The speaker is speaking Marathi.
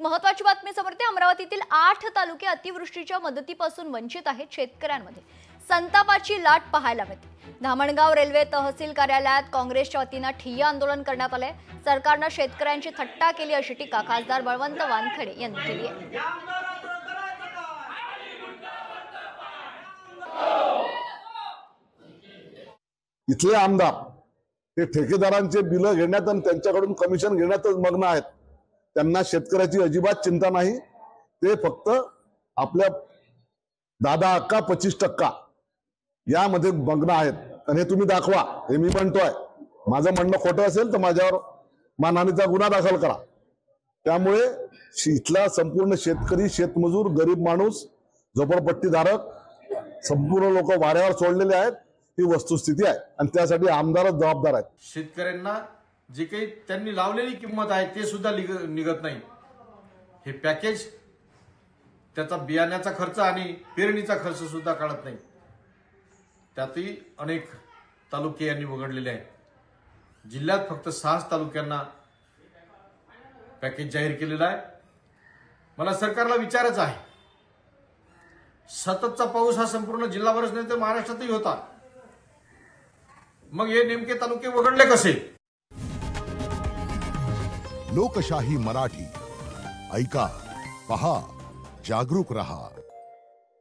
एक महत्त्वाची बातमी समोर येते। अमरावतीतील 8 तालुके अतिवृष्टीच्या मदतीपासून वंचित आहेत। शेतकऱ्यांमध्ये संतापाची लाट पाहायला मिळते। धामणगाव रेल्वे तहसील कार्यालयात काँग्रेसच्या वतीने ठिय्या आंदोलन करण्यात आले। सरकारने शेतकऱ्यांची थट्टा केली अशी टीका खासदार बळवंत वानखेडे यांनी केली आहे। इथले आमदार ते ठेकेदारांचे बिल घेण्यात आणि त्यांच्याकडून कमिशन घेण्यातच मग्न आहेत। त्यांना शेतकऱ्याची अजिबात चिंता नाही। ते फक्त आपल्या 10-25% यामध्ये मग्न आहेत। आणि हे तुम्ही दाखवा, हे मी म्हणतोय। माझं म्हणणं खोटं असेल तर माझ्यावर मानहानीचा गुन्हा दाखल करा। त्यामुळे इथला संपूर्ण शेतकरी, शेतमजूर, गरीब माणूस, झोपडपट्टीधारक संपूर्ण लोक वाऱ्यावर सोडलेले आहेत। ही वस्तुस्थिती आहे आणि त्यासाठी आमदारच जबाबदार आहेत। शेतकऱ्यांना जे काही त्यांनी लावलेली किंमत आहे ते सुद्धा निघत नाही। हे पॅकेज, त्याचा बियाण्याचा खर्च आणि पेरणीचा खर्च सुद्धा कळत नाही। त्यातही अनेक तालुके यांनी वगळलेले आहेत। जिल्ह्यात फक्त 6 तालुक्यांना पॅकेज जाहीर केलेला आहे। मला सरकारला विचारायचं आहे, सततचा पाऊस हा संपूर्ण जिल्हाभरच नाही तर महाराष्ट्रातही होता, मग हे नेमके तालुके वगळले कसे? लोकशाही मराठी ऐका, पहा, जागरूक रहा।